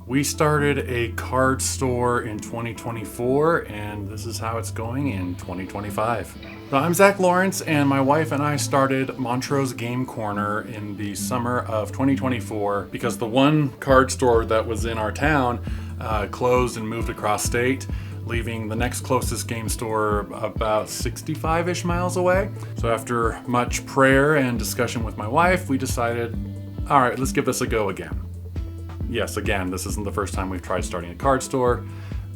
We started a card store in 2024, and this is how it's going in 2025. So I'm Zach Lawrence, and my wife and I started Montrose Game Corner in the summer of 2024 because the one card store that was in our town closed and moved across state, leaving the next closest game store about 65-ish miles away. So after much prayer and discussion with my wife, we decided, all right, let's give this a go again. Yes, again, this isn't the first time we've tried starting a card store.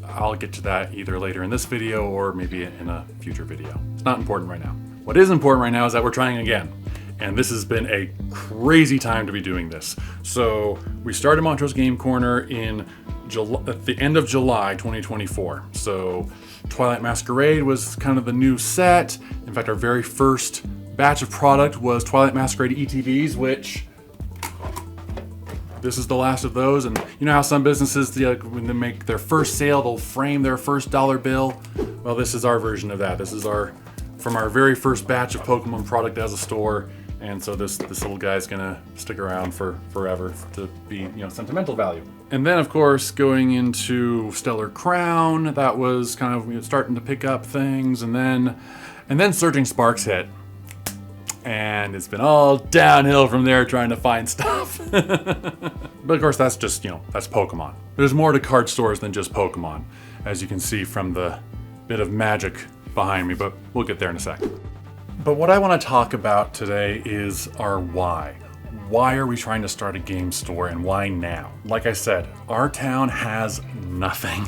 I'll get to that either later in this video or maybe in a future video. It's not important right now. What is important right now is that we're trying again. And this has been a crazy time to be doing this. So we started Montrose Game Corner at the end of July 2024. So Twilight Masquerade was kind of the new set. In fact, our very first batch of product was Twilight Masquerade ETBs, which this is the last of those. And you know how some businesses, when they make their first sale, they'll frame their first dollar bill? Well, this is our version of that. This is from our very first batch of Pokemon product as a store. And so this little guy's gonna stick around for forever to be, sentimental value. And then of course, going into Stellar Crown, that was kind of starting to pick up things. And then Surging Sparks hit. And it's been all downhill from there trying to find stuff. But of course, that's just, that's Pokemon. There's more to card stores than just Pokemon, as you can see from the bit of magic behind me, but we'll get there in a second. But what I want to talk about today is our why. Why are we trying to start a game store and why now? Like I said, our town has nothing.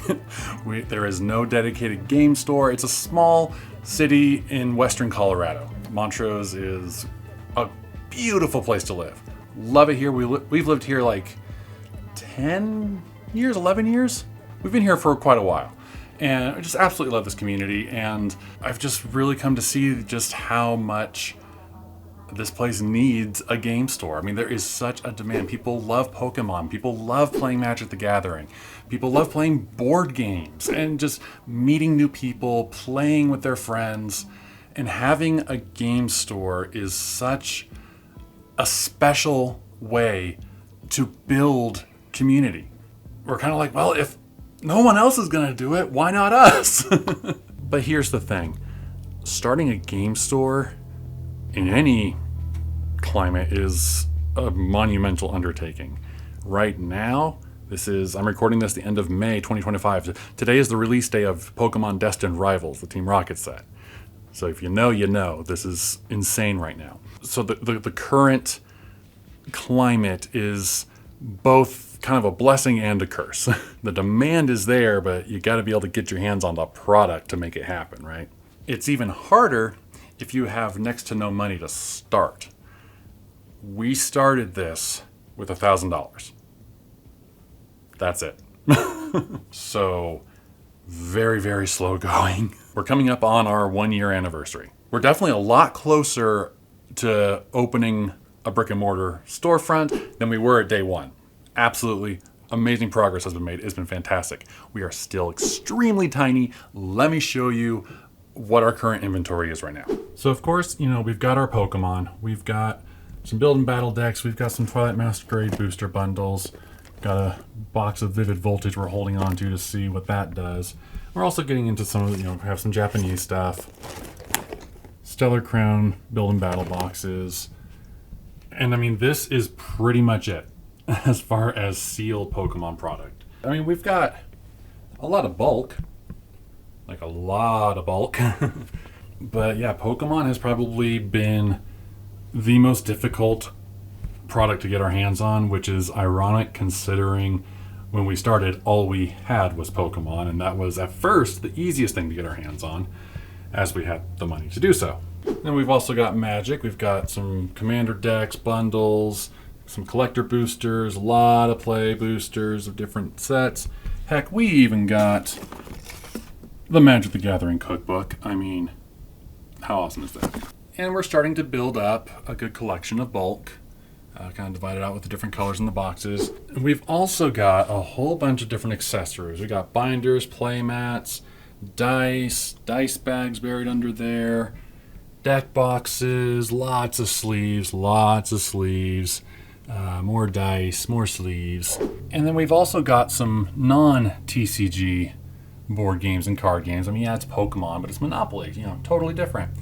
There is no dedicated game store. It's a small city in western Colorado. Montrose is a beautiful place to live. Love it here. We've lived here like 10 years, 11 years. We've been here for quite a while. And I just absolutely love this community. And I've just really come to see just how much this place needs a game store. I mean, there is such a demand. People love Pokemon. People love playing Magic the Gathering. People love playing board games and just meeting new people, playing with their friends. And having a game store is such a special way to build community. We're kind of like, well, if no one else is going to do it, why not us? But here's the thing. Starting a game store in any climate is a monumental undertaking. Right now, I'm recording this the end of May 2025. Today is the release day of Pokemon Destined Rivals, the Team Rocket set. So if you know, you know. This is insane right now. So the current climate is both kind of a blessing and a curse. The demand is there, but you got to be able to get your hands on the product to make it happen, right? It's even harder if you have next to no money to start. We started this with $1,000. That's it. So very, very slow going. We're coming up on our 1-year anniversary. We're definitely a lot closer to opening a brick and mortar storefront than we were at day one. Absolutely amazing progress has been made. It's been fantastic. We are still extremely tiny. Let me show you what our current inventory is right now. So of course, we've got our Pokemon. We've got some build and battle decks. We've got some Twilight Masquerade booster bundles. Got a box of Vivid Voltage we're holding on to see what that does. We're also getting into some of we have some Japanese stuff. Stellar Crown build and battle boxes. And I mean, this is pretty much it as far as sealed Pokemon product. I mean, we've got a lot of bulk. Like a lot of bulk. But yeah, Pokemon has probably been the most difficult product to get our hands on, which is ironic considering when we started, all we had was Pokemon, and that was at first the easiest thing to get our hands on, as we had the money to do so. Then we've also got Magic. We've got some Commander decks, bundles, some collector boosters, a lot of play boosters of different sets. Heck, we even got the Magic the Gathering cookbook. I mean, how awesome is that? And we're starting to build up a good collection of bulk. Kind of divided out with the different colors in the boxes. And we've also got a whole bunch of different accessories. We got binders, play mats, dice bags buried under there, deck boxes, lots of sleeves, More dice, more sleeves. And then we've also got some non-TCG board games and card games. I mean, yeah, it's Pokemon, but it's Monopoly, totally different.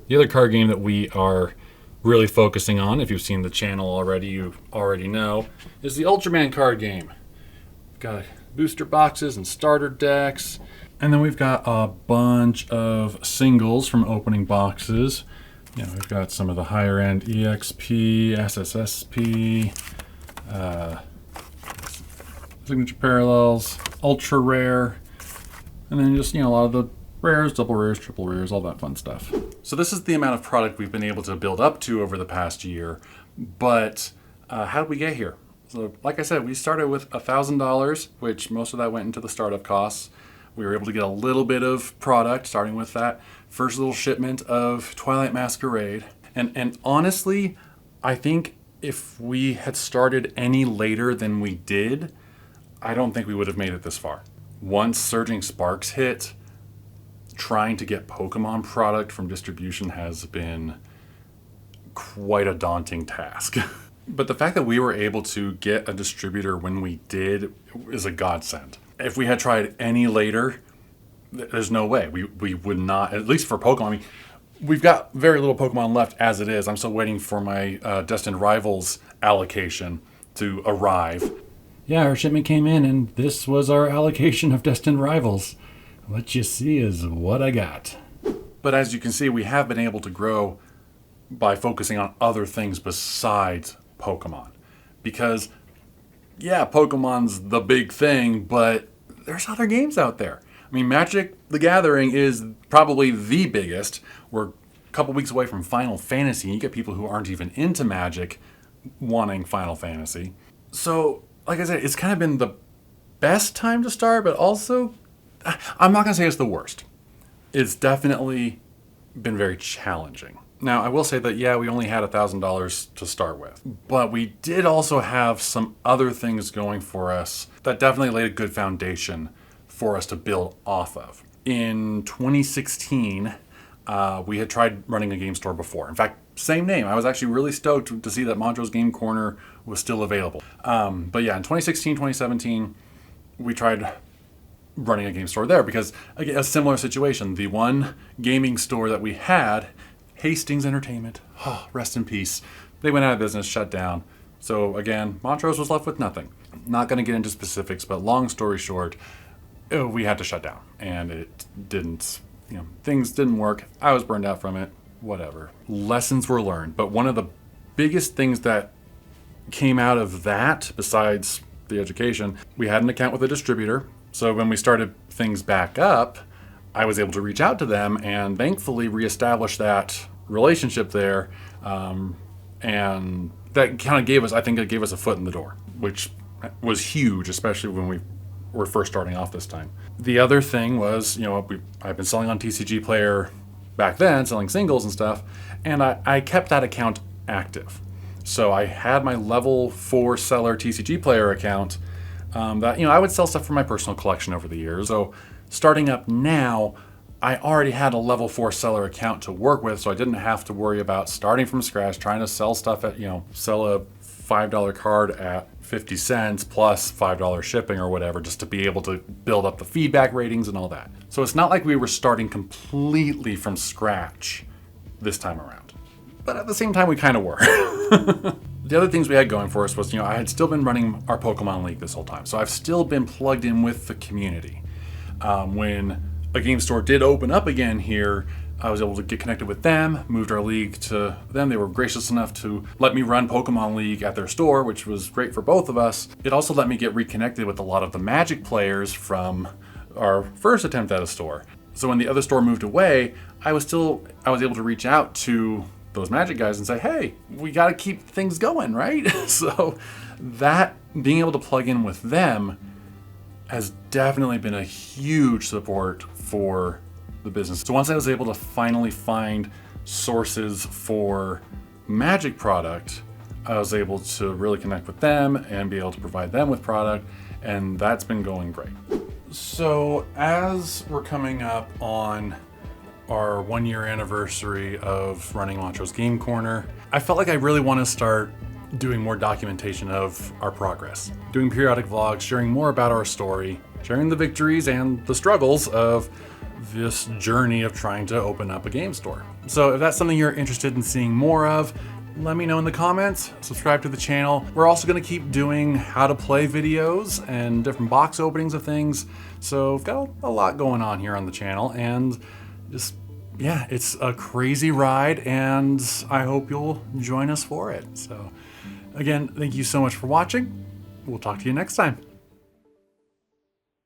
The other card game that we are really focusing on, if you've seen the channel already, you already know, is the Ultraman card game. We've got booster boxes and starter decks. And then we've got a bunch of singles from opening boxes. We've got some of the higher end EXP, SSSP, Signature Parallels, Ultra Rare, and then just, a lot of the rares, double rares, triple rares, all that fun stuff. So this is the amount of product we've been able to build up to over the past year, but how did we get here? So like I said, we started with $1,000, which most of that went into the startup costs. We were able to get a little bit of product, starting with that first little shipment of Twilight Masquerade. And honestly, I think if we had started any later than we did, I don't think we would have made it this far. Once Surging Sparks hit, trying to get Pokemon product from distribution has been quite a daunting task. But the fact that we were able to get a distributor when we did is a godsend. If we had tried any later, there's no way. We would not, at least for Pokemon. I mean, we've got very little Pokemon left as it is. I'm still waiting for my Destined Rivals allocation to arrive. Yeah, our shipment came in and this was our allocation of Destined Rivals. What you see is what I got. But as you can see, we have been able to grow by focusing on other things besides Pokemon. Because yeah, Pokemon's the big thing, but there's other games out there. I mean, Magic the Gathering is probably the biggest. We're a couple weeks away from Final Fantasy, and you get people who aren't even into Magic wanting Final Fantasy. So, like I said, it's kind of been the best time to start, but also, I'm not going to say it's the worst. It's definitely been very challenging. Now, I will say that, yeah, we only had $1,000 to start with, but we did also have some other things going for us that definitely laid a good foundation for us to build off of. In 2016, we had tried running a game store before. In fact, same name. I was actually really stoked to see that Montrose Game Corner was still available. But yeah, in 2016, 2017, we tried running a game store there because, again, a similar situation. The one gaming store that we had, Hastings Entertainment, rest in peace. They went out of business, shut down. So again, Montrose was left with nothing. Not going to get into specifics, but long story short, we had to shut down. And it didn't, things didn't work. I was burned out from it, whatever. Lessons were learned. But one of the biggest things that came out of that, besides the education, we had an account with a distributor. So when we started things back up, I was able to reach out to them and thankfully reestablish that relationship there. And that kind of gave us, I think it gave us a foot in the door, which was huge, especially when we were first starting off this time. The other thing was, I've been selling on TCG Player back then, selling singles and stuff, and I kept that account active. So I had my level 4 seller TCG Player account that, I would sell stuff for my personal collection over the years. So starting up now, I already had a level 4 seller account to work with, so I didn't have to worry about starting from scratch, trying to sell stuff at, sell a $5 card at 50 cents plus $5 shipping or whatever, just to be able to build up the feedback ratings and all that. So it's not like we were starting completely from scratch this time around. But at the same time, we kind of were. The other things we had going for us was, I had still been running our Pokemon League this whole time. So I've still been plugged in with the community. When a game store did open up again here, I was able to get connected with them, moved our league to them. They were gracious enough to let me run Pokemon League at their store, which was great for both of us. It also let me get reconnected with a lot of the Magic players from our first attempt at a store. So when the other store moved away, I was able to reach out to those Magic guys and say, hey, we got to keep things going, right? So that, being able to plug in with them has definitely been a huge support for the business. So once I was able to finally find sources for Magic product, I was able to really connect with them and be able to provide them with product, and that's been going great. So as we're coming up on our 1 year anniversary of running Montrose Game Corner, I felt like I really want to start doing more documentation of our progress, doing periodic vlogs, sharing more about our story, sharing the victories and the struggles of this journey of trying to open up a game store. So if that's something you're interested in seeing more of, let me know in the comments, subscribe to the channel. We're also gonna keep doing how to play videos and different box openings of things. So we've got a lot going on here on the channel, and just, yeah, it's a crazy ride, and I hope you'll join us for it. So again, thank you so much for watching. We'll talk to you next time.